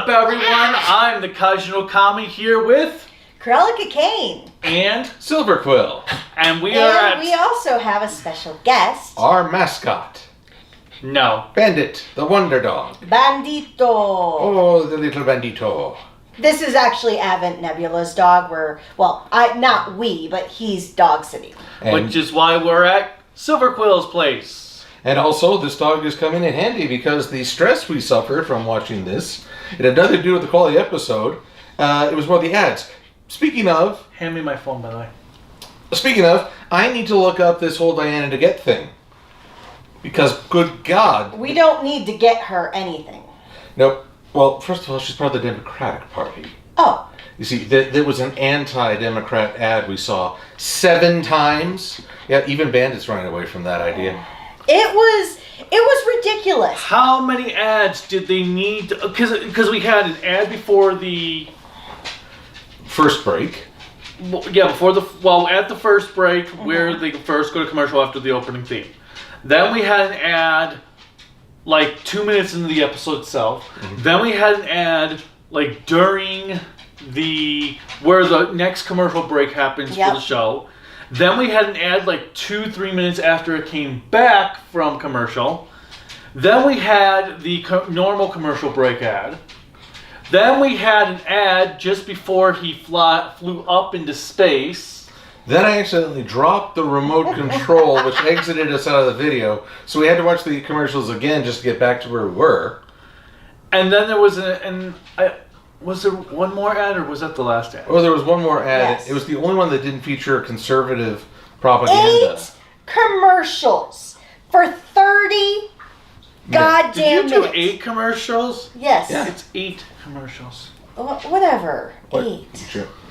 up, everyone? I'm the Kaiju no Kami here with Cruellica Kain and Silver Quill. And we also have a special guest. Our mascot. No. Bandit, the wonder dog. Bandito. Oh, the little bandito. This is actually Advent Nebula's dog. Not we, but he's dog sitting. Which is why we're at Silver Quill's place. And also, this dog is coming in handy because the stress we suffered from watching this, it had nothing to do with the quality episode. It was more the ads. Speaking of... Hand me my phone, by the way. Speaking of, I need to look up this whole Diana to get thing. Because, good God... We don't need to get her anything. Nope. Well, first of all, she's part of the Democratic Party. Oh. You see, there was an anti-Democrat ad we saw 7 times. Yeah, even bandits running away from that idea. It was ridiculous. How many ads did they need? Because we had an ad before the first break. Yeah, at the first break, where they first go to commercial after the opening theme. Then we had an ad like 2 minutes into the episode itself. Mm-hmm. Then we had an ad like during where the next commercial break happens for the show. Then we had an ad like 2-3 minutes after it came back from commercial. Then we had the normal commercial break ad. Then we had an ad just before he flew up into space. Then I accidentally dropped the remote control, which exited us out of the video. So we had to watch the commercials again just to get back to where we were. And then there was was there one more ad, or was that the last ad? Oh, there was one more ad. Yes. It was the only one that didn't feature conservative propaganda. 8 commercials for 30 goddamn minutes. Did you do 8 commercials? Yes. Yeah. It's 8 commercials. Whatever. What? 8.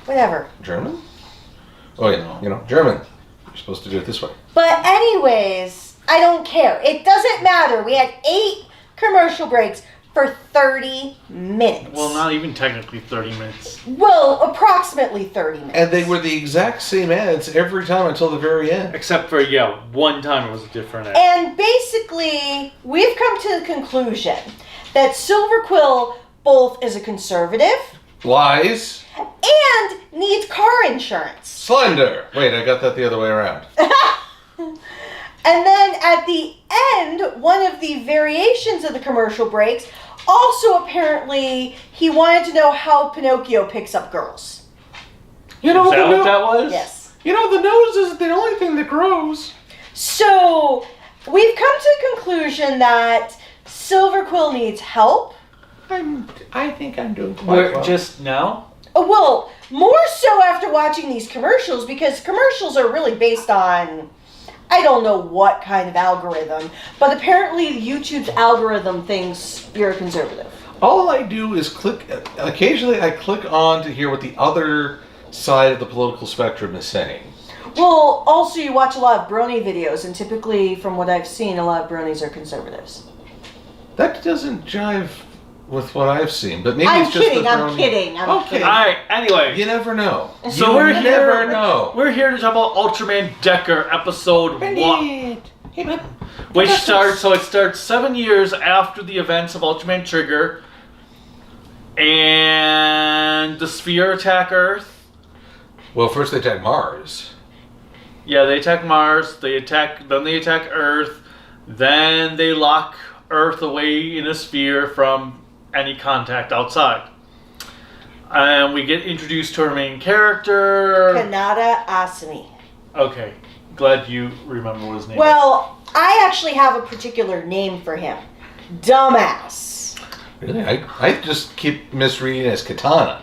Whatever. German? Oh, German. You're supposed to do it this way. But anyways, I don't care. It doesn't matter. We had 8 commercial breaks for 30 minutes. Well, not even technically 30 minutes. Well, approximately 30 minutes. And they were the exact same ads every time until the very end. Except for, one time it was a different ad. And basically, we've come to the conclusion that Silver Quill both is a conservative... Lies. And needs car insurance. Slender. Wait, I got that the other way around. And then at the end, one of the variations of the commercial breaks, also apparently he wanted to know how Pinocchio picks up girls. You know Is that what that was? Yes. You know, the nose isn't the only thing that grows. So we've come to the conclusion that Silver Quill needs help. I think I'm doing quite well. Just now? Well, more so after watching these commercials, because commercials are really based on... I don't know what kind of algorithm, but apparently YouTube's algorithm thinks you're a conservative. All I do is occasionally I click on to hear what the other side of the political spectrum is saying. Well, also you watch a lot of brony videos, and typically, from what I've seen, a lot of bronies are conservatives. That doesn't jive with what I've seen, but maybe I'm it's just kidding. I'm kidding. Okay. Alright, anyway. You never know. So you never know. We're here to talk about Ultraman Decker episode 1. Hey, man. Which starts 7 years after the events of Ultraman Trigger. And the Sphere attack Earth. Well, first they attack Mars. Yeah, they attack Mars, then they attack Earth, then they lock Earth away in a sphere from any contact outside. And we get introduced to our main character. Kanata Asami. Okay, glad you remember what his name is. Well, I actually have a particular name for him. Dumbass. Really? I just keep misreading as Katana.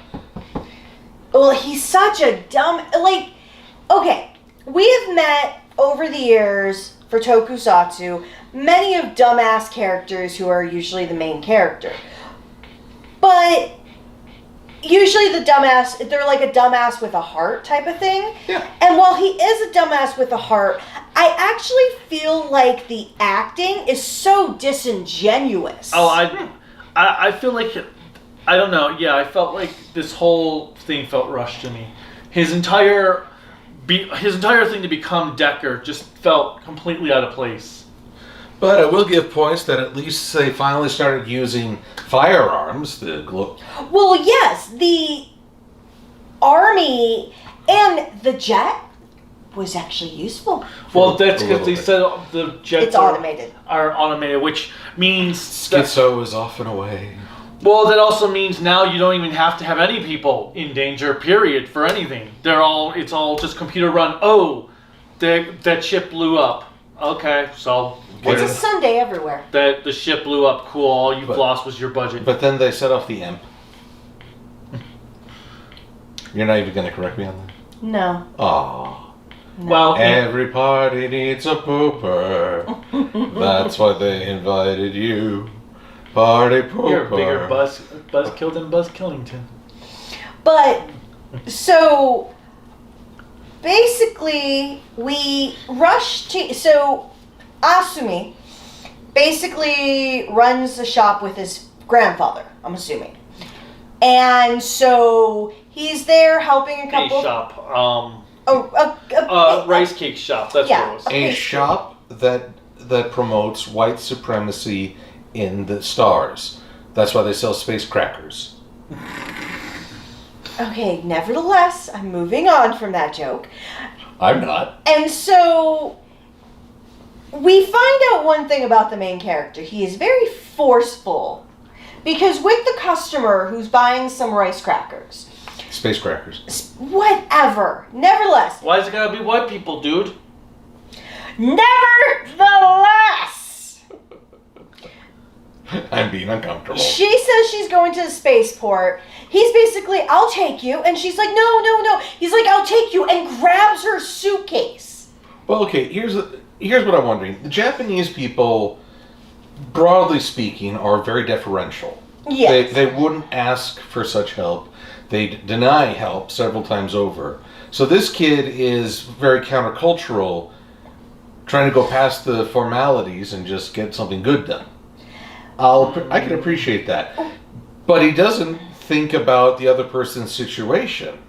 Well, he's such a dumb... okay, we have met over the years for Tokusatsu many of dumbass characters who are usually the main character. But usually the dumbass, they're like a dumbass with a heart type of thing. Yeah. And while he is a dumbass with a heart, I actually feel like the acting is so disingenuous. Oh, I feel like, I don't know, I felt like this whole thing felt rushed to me. His entire thing to become Decker just felt completely out of place. But I will give points that at least they finally started using firearms. Well, yes, the army and the jet was actually useful. Well, that's because they said the jets It's automated. are automated, which means Schizo is off and away. well, that also means now you don't even have to have any people in danger, period, for anything. It's all just computer run. Oh, that ship blew up. Okay, so It's a Sunday everywhere. that the ship blew up. Cool. All you've lost was your budget. But then they set off the imp. You're not even going to correct me on that? No. Oh. Well, Every party needs a pooper. That's why they invited you. Party pooper. you're a bigger buzzkill than Buzz Killington. But, so, basically, we rush to... So, Asumi basically runs the shop with his grandfather, I'm assuming. And so, he's there helping a couple... A shop. Rice cake shop. That's what it was. A shop that promotes white supremacy in the stars. That's why they sell space crackers. Okay, nevertheless, I'm moving on from that joke. I'm not. And so, we find out one thing about the main character. He is very forceful. Because with the customer who's buying some rice crackers... Space crackers. Whatever. Nevertheless. Why is it gotta be white people, dude? Nevertheless! I'm being uncomfortable. She says she's going to the spaceport. He's basically, I'll take you. And she's like, no. He's like, I'll take you. And grabs her suitcase. Well, okay, here's what I'm wondering. The Japanese people, broadly speaking, are very deferential. Yes. They wouldn't ask for such help. They deny help several times over. So this kid is very countercultural, trying to go past the formalities and just get something good done. I can appreciate that. But he doesn't think about the other person's situation.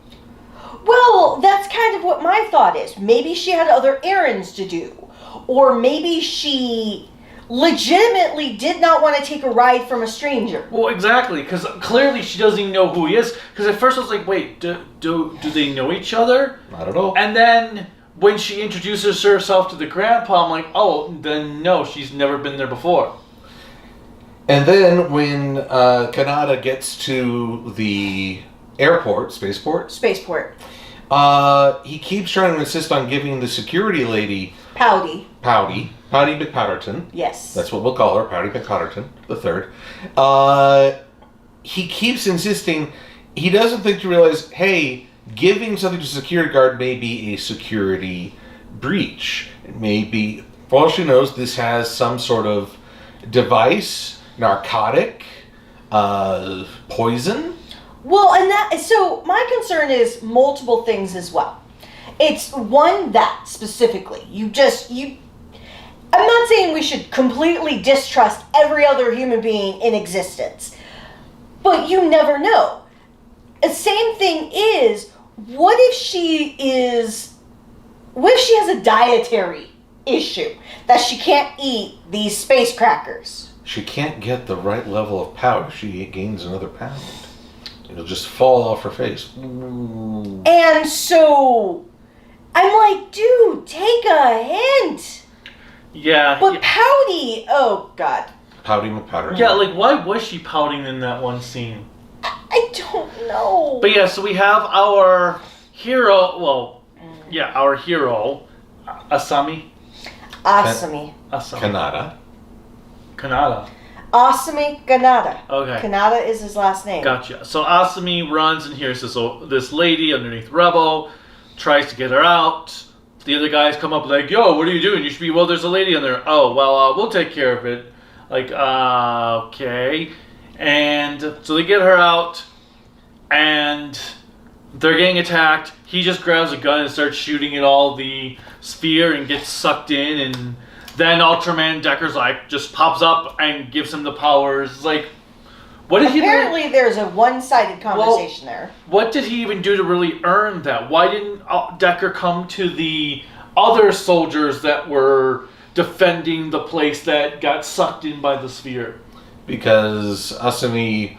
Well, that's kind of what my thought is. Maybe she had other errands to do. Or maybe she legitimately did not want to take a ride from a stranger. Well, exactly, because clearly she doesn't even know who he is. Because at first I was like, wait, do they know each other? Not at all. And then when she introduces herself to the grandpa, I'm like, oh, then no, she's never been there before. And then when Kanata gets to the airport, spaceport, he keeps trying to insist on giving the security lady Pouty McPowderton. Yes. That's what we'll call her, Pouty McPowderton, the third. He keeps insisting, he doesn't think to realize, hey, giving something to a security guard may be a security breach. It may be, for all she knows, this has some sort of device, narcotic, poison. Well, and so my concern is multiple things as well. It's one, that specifically. I'm not saying we should completely distrust every other human being in existence. But you never know. The same thing is, what if she has a dietary issue that she can't eat these space crackers? She can't get the right level of power. She gains another pound. It'll just fall off her face. And so, I'm like, dude, take a hint. Yeah. But Pouty, oh God. Pouty McPowder. Yeah, like, why was she pouting in that one scene? I don't know. But yeah, so we have our hero, Asumi. Kanata. Asumi Kanata. Okay. Kanata is his last name. Gotcha. So Asumi runs and here's this lady underneath Rebel, tries to get her out. The other guys come up like, yo, what are you doing? You should be, well, there's a lady in there. Oh, well, we'll take care of it. Like, okay. And so they get her out, and they're getting attacked. He just grabs a gun and starts shooting at all the sphere and gets sucked in, and then Ultraman Decker's like, just pops up and gives him the powers. It's like, what did Apparently there's a one-sided conversation there. What did he even do to really earn that? Why didn't Decker come to the other soldiers that were defending the place that got sucked in by the sphere. Because Asami,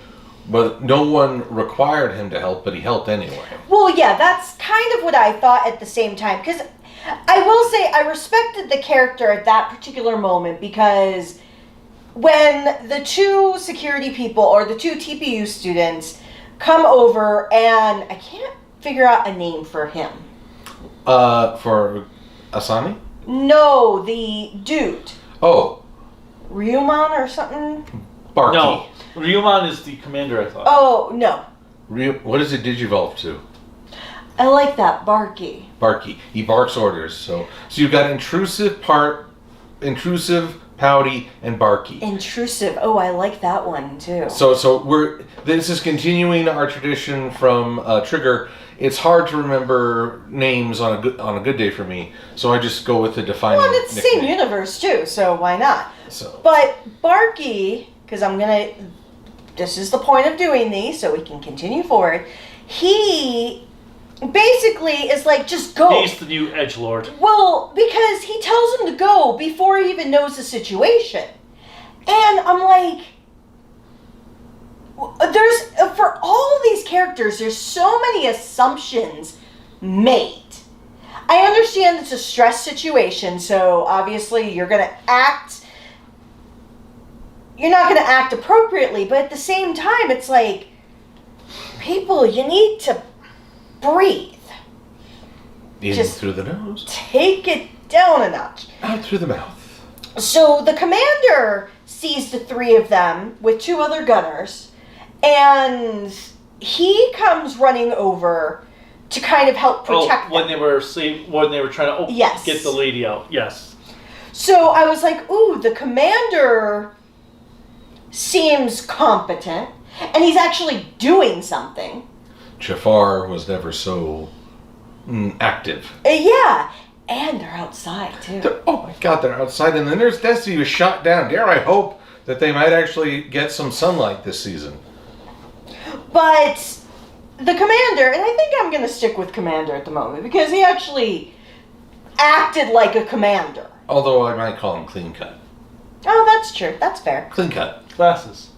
but no one required him to help, but he helped anyway. Well, yeah, that's kind of what I thought at the same time. Because I will say I respected the character at that particular moment, because when the two security people or the two TPU students come over, and I can't figure out a name for him. For Asami? No, the dude. Oh. Ryuman or something? Barky. No, Ryuman is the commander, I thought. Oh, no. What does it digivolve to? I like that, Barky. Barky. He barks orders. So you've got intrusive, pouty, and barky. Intrusive. Oh, I like that one too. So this is continuing our tradition from Trigger. It's hard to remember names on a good day for me, so I just go with the defining. Well, and it's the same nickname. universe too, so why not? So. But Barky, because this is the point of doing these, so we can continue forward. He basically is like, just go. He's the new edgelord. Well, because he tells him to go before he even knows the situation. And I'm like, for all of these characters, there's so many assumptions made. I understand it's a stress situation, so obviously you're not going to act appropriately, but at the same time, it's like, people, you need to breathe. In Just through the nose. Take it down a notch. Out through the mouth. So the commander sees the three of them with two other gunners, and he comes running over to kind of help protect them. When they were trying to get the lady out. Yes. So I was like, ooh, the commander seems competent, and he's actually doing something. Jafar was never so active. Yeah, and they're outside too. Oh my God, they're outside, and then there's Destiny was shot down. Dare I hope that they might actually get some sunlight this season. But the commander, and I think I'm going to stick with commander at the moment, because he actually acted like a commander. Although I might call him clean cut. Oh, that's true. That's fair. Clean cut. Glasses.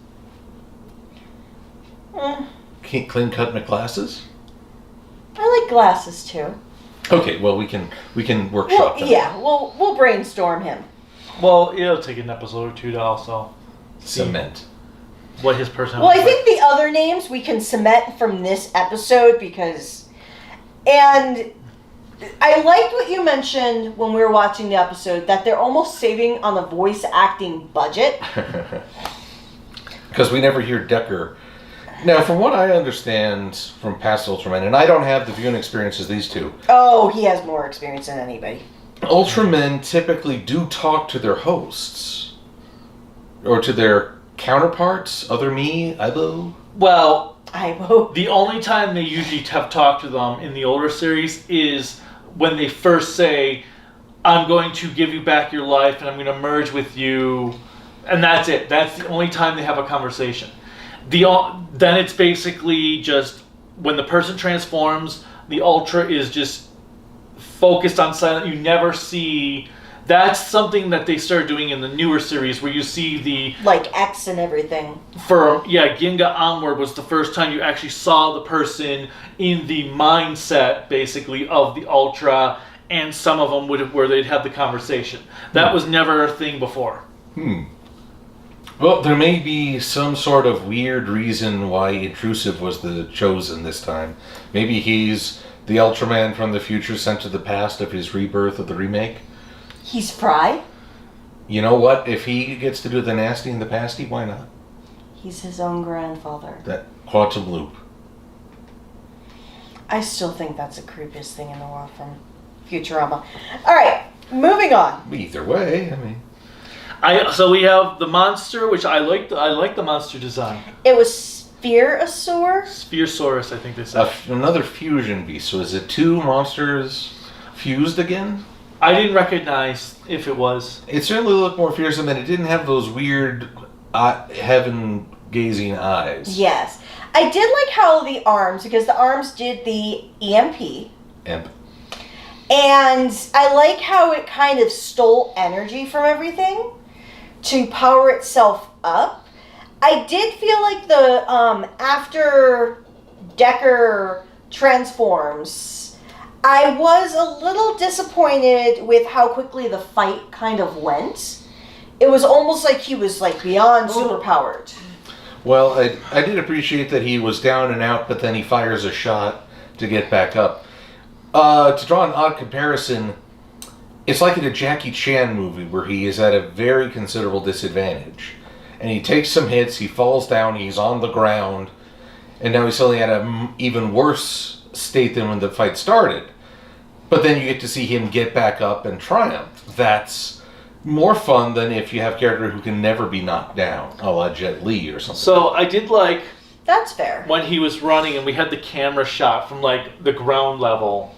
Clean cut McGlasses? I like glasses too. Okay, well we can workshop that. Yeah, we'll brainstorm him. Well, it'll take an episode or two to also cement what his personality. Well, I think the other names we can cement from this episode, and I liked what you mentioned when we were watching the episode, that they're almost saving on the voice acting budget. Because we never hear Decker. Now, from what I understand from past Ultraman, and I don't have the viewing experience as these two. Oh, he has more experience than anybody. Ultramen typically do talk to their hosts. Or to their counterparts, other me, Aibo. Well, Aibo. The only time they usually have talked to them in the older series is when they first say, I'm going to give you back your life and I'm going to merge with you. And that's it. That's the only time they have a conversation. Then it's basically just when the person transforms, the Ultra is just focused on silent. You never see. That's something that they started doing in the newer series, where you see the like X and everything. Ginga onward was the first time you actually saw the person in the mindset, basically, of the Ultra, and some of them where they'd have the conversation. That was never a thing before. Well, there may be some sort of weird reason why Intrusive was the chosen this time. Maybe he's the Ultraman from the future sent to the past of his rebirth of the remake. He's Fry? You know what? If he gets to do the nasty and the pasty, why not? He's his own grandfather. That quantum loop. I still think that's the creepiest thing in the world from Futurama. Alright, moving on. Either way, I mean... So we have the monster, which I like the monster design. It was Spherosaur? Spherosaurus, I think they said. Another fusion beast. So is it two monsters fused again? I didn't recognize if it was. It certainly looked more fearsome, and it didn't have those weird heaven-gazing eyes. Yes. I did like how the arms, because the arms did the EMP. And I like how it kind of stole energy from everything to power itself up. I did feel like the after Decker transforms, I was a little disappointed with how quickly the fight kind of went. It was almost like he was like beyond superpowered. Well, I did appreciate that he was down and out, but then he fires a shot to get back up. To draw an odd comparison, it's like in a Jackie Chan movie where he is at a very considerable disadvantage. And he takes some hits, he falls down, he's on the ground, and now he's suddenly at an even worse state than when the fight started. But then you get to see him get back up and triumph. That's more fun than if you have a character who can never be knocked down, a la Jet Li or something. So I did like That's fair. when he was running and we had the camera shot from like the ground level,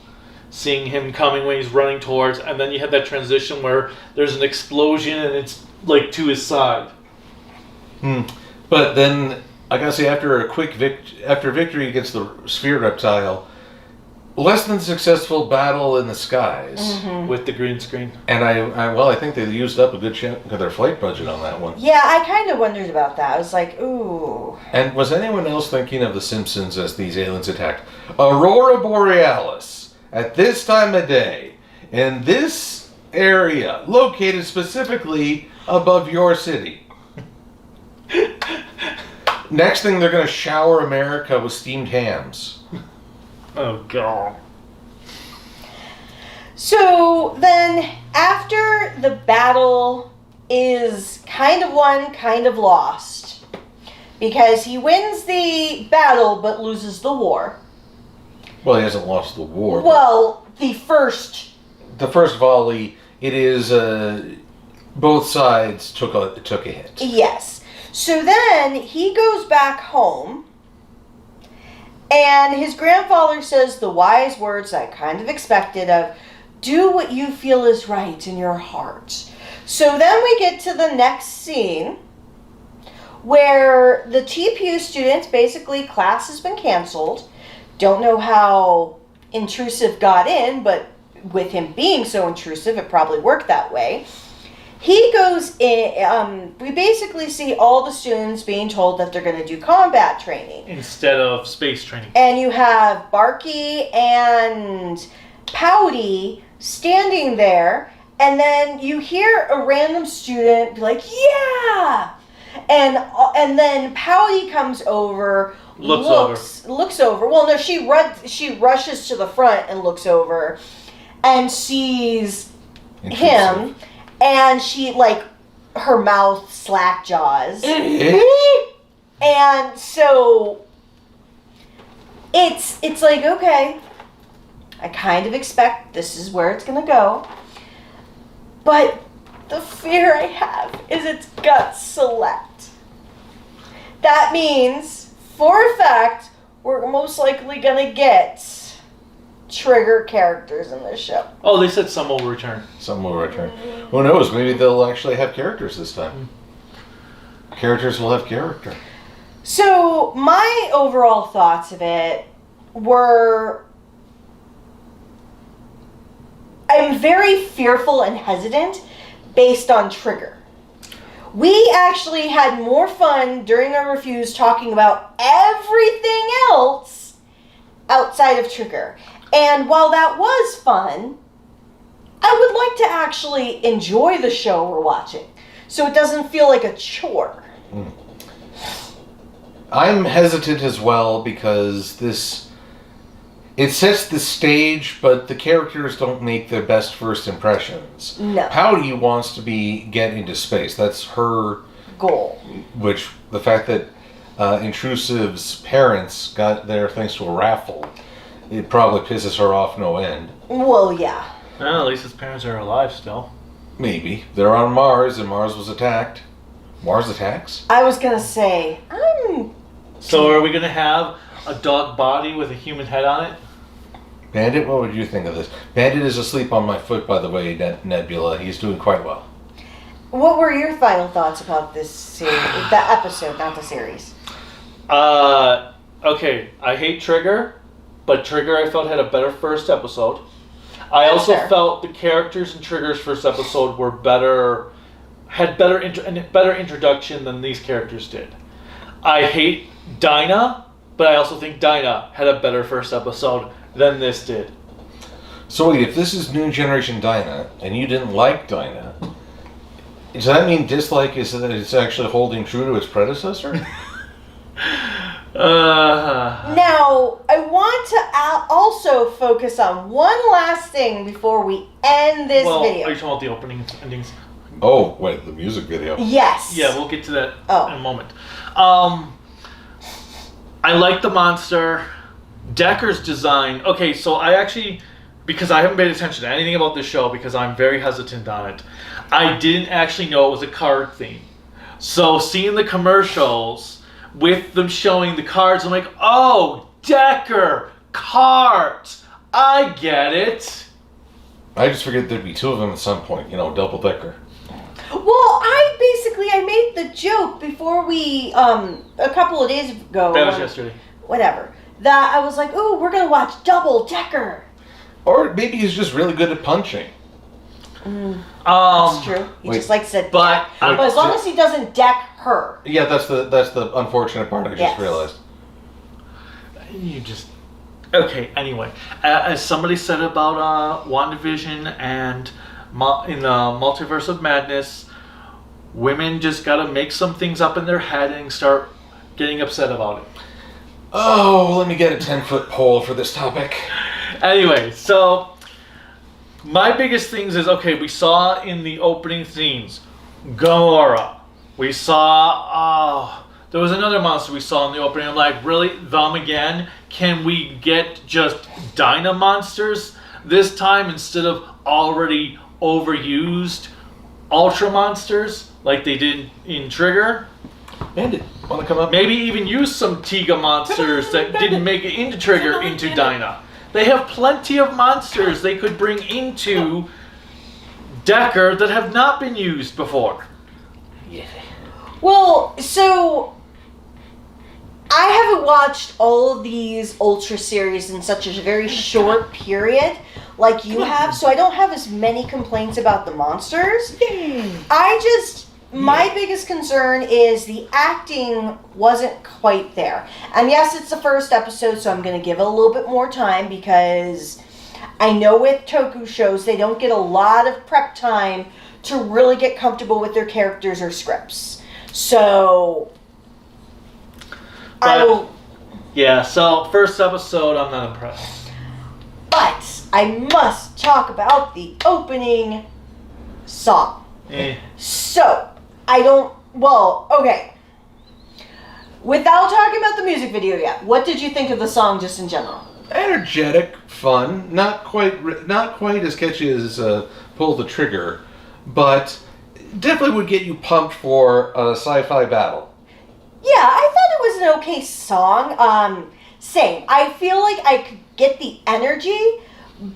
seeing him coming when he's running towards, and then you had that transition where there's an explosion and it's like to his side. But then, I gotta say, after a quick victory against the sphere reptile, less than successful battle in the skies. With the green screen. And I think they used up a good chunk of their flight budget on that one. Yeah, I kind of wondered about that. I was like, ooh. And was anyone else thinking of The Simpsons as these aliens attacked? Aurora Borealis, at this time of day, in this area, located specifically above your city. Next thing, they're going to shower America with steamed hams. Oh, God. So then, after the battle is kind of won, kind of lost, because he wins the battle but loses the war. Well, he hasn't lost the war. Well, the first volley, it is both sides took a hit. Yes. So then he goes back home, and his grandfather says the wise words I kind of expected of, do what you feel is right in your heart. So then we get to the next scene where the TPU students, basically class has been canceled. Don't know how Intrusive got in, but with him being so intrusive, it probably worked that way. He goes in, we basically see all the students being told that they're going to do combat training. Instead of space training. And you have Barky and Pouty standing there, and then you hear a random student be like, yeah! And then Pouty comes over, looks over. Well, no, she rushes to the front and looks over and sees him. And she, like, her mouth slack jaws. And so, it's like, okay, I kind of expect this is where it's going to go. But the fear I have is it's gut select. That means, for a fact, we're most likely going to get Trigger characters in this show. Oh, they said some will return. Some will return. Who knows? Maybe they'll actually have characters this time. Characters will have character. So, my overall thoughts of it were, I'm very fearful and hesitant based on Trigger. We actually had more fun during our reviews talking about everything else outside of Trigger. And while that was fun, I would like to actually enjoy the show we're watching, so it doesn't feel like a chore. I'm hesitant as well because it sets the stage, but the characters don't make their best first impressions. No. Pouty wants to get into space. That's her goal. Which the fact that Intrusive's parents got there thanks to a raffle, it probably pisses her off no end. Well, yeah. Well, at least his parents are alive still. Maybe. They're on Mars, and Mars was attacked. Mars attacks? I was going to say, So are we going to have a dog body with a human head on it? Bandit, what would you think of this? Bandit is asleep on my foot, by the way, Nebula. He's doing quite well. What were your final thoughts about this series? The episode, not the series. Okay, I hate Trigger, but Trigger I felt had a better first episode. I That's also fair. felt the characters in Trigger's first episode were better, had better better introduction than these characters did. I hate Dinah, but I also think Dinah had a better first episode than this did. So wait, if this is New Generation Dinah, and you didn't like Dinah, does that mean dislike is that it's actually holding true to its predecessor? Now, I want to also focus on one last thing before we end this video. Are you talking about the opening endings? Oh, wait, the music video. Yes. Yeah, we'll get to that Oh. in a moment. I like the monster. Decker's design. Okay, so I actually, because I haven't paid attention to anything about this show because I'm very hesitant on it, I didn't actually know it was a card theme. So seeing the commercials with them showing the cards, I'm like, oh, Decker, cards. I get it. I just figured there'd be two of them at some point, double decker. Well, I made the joke before we, a couple of days ago. That was yesterday. Whatever. That I was like, oh, we're going to watch Double Decker. Or maybe he's just really good at punching. That's true. He just likes to but deck. But as long as he doesn't deck her. Yeah, that's the unfortunate part I just realized. You just... Okay, anyway. As somebody said about WandaVision and in the Multiverse of Madness, women just gotta make some things up in their head and start getting upset about it. Oh, let me get a 10-foot pole for this topic. Anyway, so my biggest things is, okay, we saw in the opening scenes Gamora. We saw, there was another monster we saw in the opening. I'm like, really? Them again? Can we get just Dinah monsters this time instead of already overused Ultra monsters like they did in Trigger? Bandit, want to come up? Maybe even use some Tiga monsters that didn't make it into Trigger into Dinah. They have plenty of monsters they could bring into Decker that have not been used before. Well, so I haven't watched all of these Ultra series in such a very short period like you have, so I don't have as many complaints about the monsters. My biggest concern is the acting wasn't quite there. And yes, it's the first episode, so I'm going to give it a little bit more time because I know with Toku shows, they don't get a lot of prep time to really get comfortable with their characters or scripts. So, Yeah, so first episode, I'm not impressed. But I must talk about the opening song. So, okay. Without talking about the music video yet, what did you think of the song just in general? Energetic, fun, not quite as catchy as Pull the Trigger, but definitely would get you pumped for a sci-fi battle. Yeah, I thought it was an okay song. Same. I feel like I could get the energy,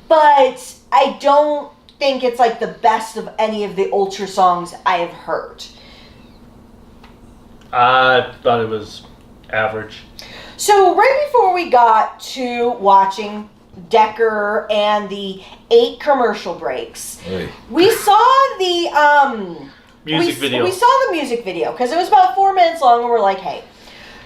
but I don't think it's like the best of any of the Ultra songs I have heard. I thought it was average. So right before we got to watching Decker and the 8 commercial breaks, we saw the music video. We saw the music video because it was about 4 minutes long, and we're like, hey.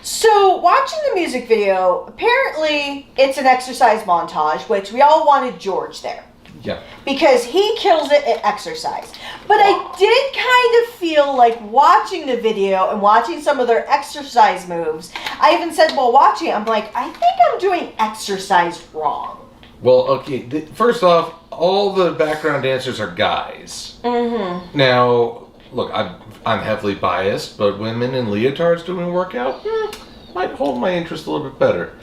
So watching the music video, apparently it's an exercise montage, which we all wanted George there. Yeah. Because he kills it at exercise. But I did kind of feel like watching the video and watching some of their exercise moves. I even said while watching it, I'm like, I think I'm doing exercise wrong. Well, okay, first off, all the background dancers are guys. Mm-hmm. Now, look, I'm heavily biased, but women in leotards doing a workout might hold my interest a little bit better.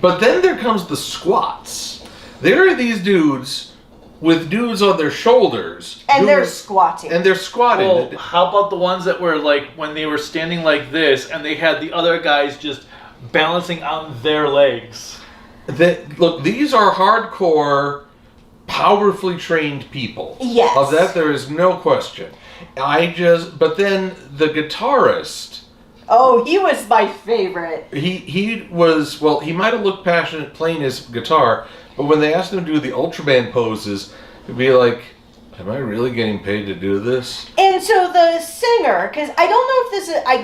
But then there comes the squats. There are these dudes with dudes on their shoulders. And they're squatting. And they're squatting. Well, how about the ones that were like when they were standing like this and they had the other guys just balancing on their legs? Look, these are hardcore, powerfully trained people. Yes. Of that there is no question. But then the guitarist Oh, he was my favorite. He was, well, he might have looked passionate playing his guitar, but when they asked him to do the Ultraman poses, it'd be like, am I really getting paid to do this? And so the singer, because I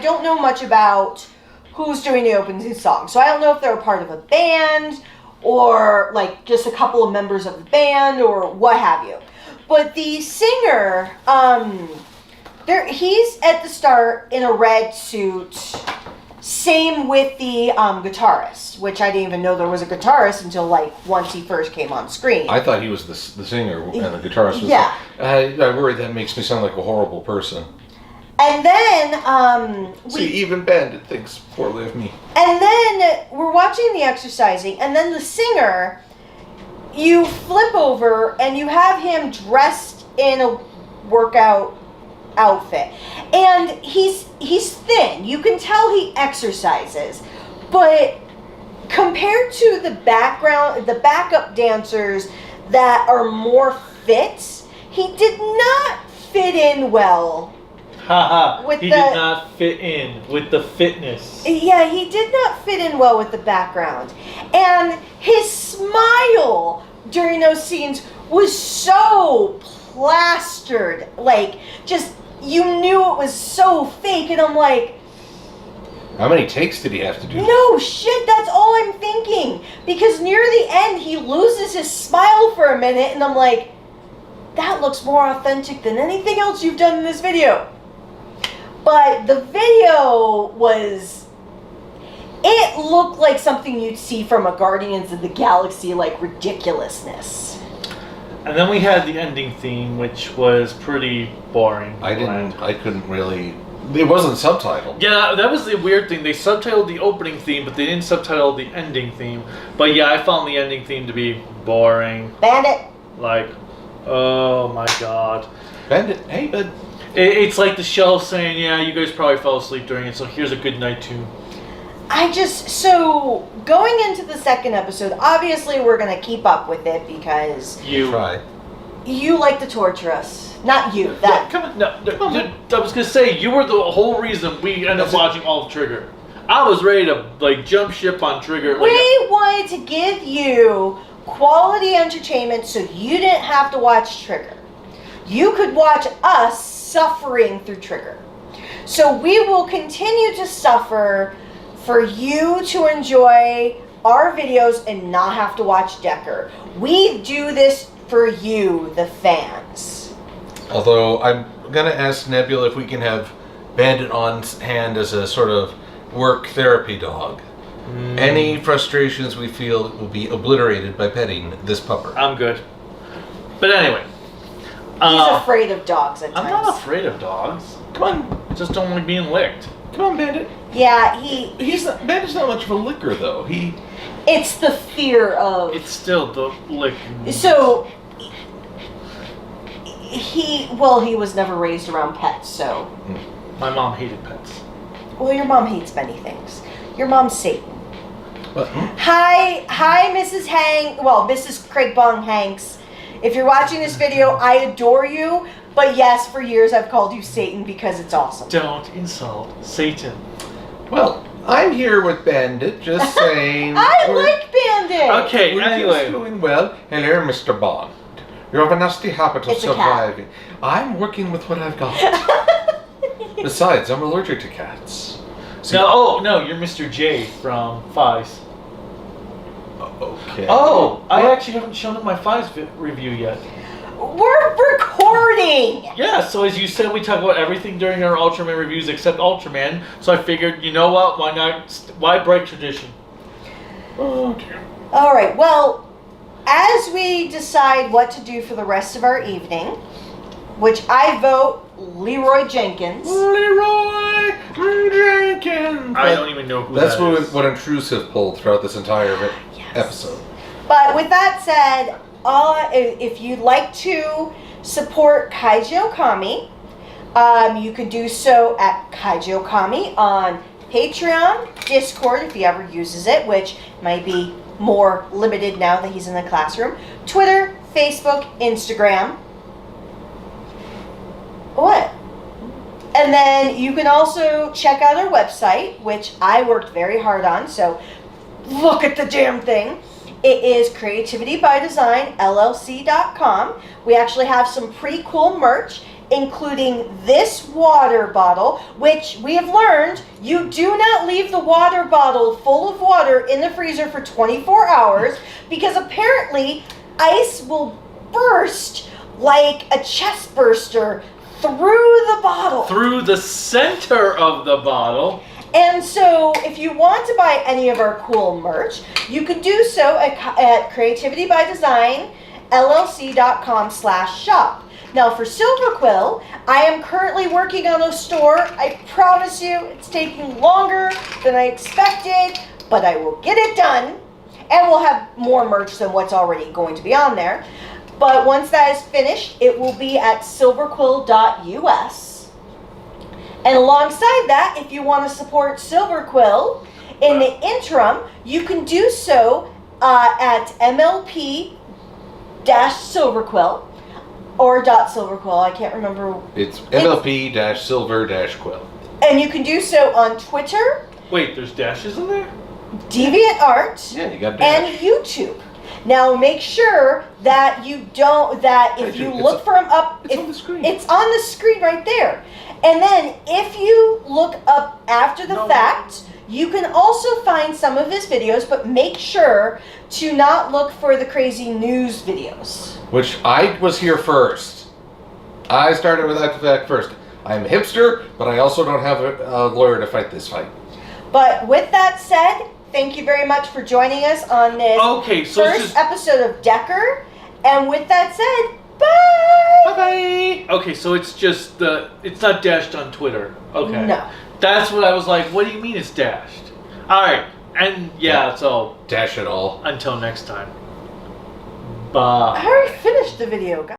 don't know much about who's doing the opening song. So I don't know if they're a part of a band or like just a couple of members of the band or what have you. But the singer, he's at the start in a red suit. Same with the guitarist, which I didn't even know there was a guitarist until like once he first came on screen. I thought he was the singer and the guitarist was yeah. I worry that makes me sound like a horrible person. And then See, even Bandit thinks poorly of me. And then we're watching the exercising, and then the singer, you flip over and you have him dressed in a workout outfit, and he's thin. You can tell he exercises, but compared to the backup dancers that are more fit, he did not fit in well. Haha, he did not fit in with the fitness. Yeah, he did not fit in well with the background. And his smile during those scenes was so plastered. Like, just, you knew it was so fake. And I'm like, how many takes did he have to do? no shit, that's all I'm thinking. Because near the end, he loses his smile for a minute. And I'm like, that looks more authentic than anything else you've done in this video. But the video it looked like something you'd see from a Guardians of the Galaxy, like ridiculousness. And then we had the ending theme, which was pretty boring. I couldn't really, it wasn't subtitled. Yeah, that was the weird thing. They subtitled the opening theme, but they didn't subtitle the ending theme. But yeah, I found the ending theme to be boring. Bandit. Like, oh my god. Bandit, hey bud. It's like the show saying, yeah, you guys probably fell asleep during it, so here's a good night tune. So going into the second episode, obviously we're going to keep up with it because you like to torture us. Not you. Yeah, come on. No, I was going to say, you were the whole reason we ended up watching all of Trigger. I was ready to like jump ship on Trigger. We wanted to give you quality entertainment so you didn't have to watch Trigger. You could watch us suffering through Trigger. So we will continue to suffer for you to enjoy our videos and not have to watch Decker. We do this for you, the fans. Although I'm going to ask Nebula if we can have Bandit on hand as a sort of work therapy dog. Any frustrations we feel will be obliterated by petting this pupper. I'm good. But anyway. He's afraid of dogs at times. I'm not afraid of dogs. Come on. I just don't like being licked. Come on, Bandit. Yeah, Bandit's not much of a licker, though. It's the fear of... It's still the licking. So, he was never raised around pets, so... My mom hated pets. Well, your mom hates many things. Your mom's Satan. What? Hi, Mrs. Craig Bong Hanks. If you're watching this video, I adore you, but yes, for years I've called you Satan because it's awesome. Don't insult Satan. Well, I'm here with Bandit, just saying. I like Bandit! Okay, We're anyway. just doing well. Hello, Mr. Bond. You have a nasty habit of It's a cat. surviving. I'm working with what I've got. Besides, I'm allergic to cats. See, No, you're Mr. J from Fives. Okay. Oh, I actually haven't shown up my Fives review yet. We're recording! Yeah, so as you said, we talk about everything during our Ultraman reviews except Ultraman. So I figured, you know what? Why not? Why break tradition? Oh dear. All right. Well, as we decide what to do for the rest of our evening, which I vote Leroy Jenkins. Leroy Jenkins. I don't even know who That's that is. what Intrusive pulled throughout this entire episode. But with that said, if you'd like to support Kaiju Okami, you can do so at Kaiju Okami on Patreon, Discord if he ever uses it, which might be more limited now that he's in the classroom, Twitter, Facebook, Instagram. What? And And then you can also check out our website, which I worked very hard on, so look at the damn thing. It is creativitybydesignllc.com. We actually have some pretty cool merch, including this water bottle, which we have learned you do not leave the water bottle full of water in the freezer for 24 hours because apparently ice will burst like a chest burster through the bottle. Through the center of the bottle. And so if you want to buy any of our cool merch, you can do so at creativitybydesignllc.com/shop. Now for Silver Quill, I am currently working on a store. I promise you it's taking longer than I expected, but I will get it done. And we'll have more merch than what's already going to be on there. But once that is finished, it will be at silverquill.us. And alongside that, if you want to support Silver Quill in the interim, you can do so at MLP-Silverquill or .silverquill. I can't remember. It's MLP-Silver-Quill. And you can do so on Twitter. Wait, there's dashes in there? DeviantArt. Yeah, you got and dash. YouTube. Now make sure that you don't, that if you look for them up, It's on the screen. It's on the screen right there. And then if you look up after the fact, you can also find some of his videos, but make sure to not look for the crazy news videos. Which I was here first. I started with After the Fact first. I'm a hipster, but I also don't have a lawyer to fight this fight. But with that said, thank you very much for joining us on this first episode of Decker. And with that said, bye! Bye-bye! Okay, so it's just it's not dashed on Twitter. Okay. No. That's what I was like, what do you mean it's dashed? Alright, and so Dash it all. until next time. Bye. I already finished the video, guys.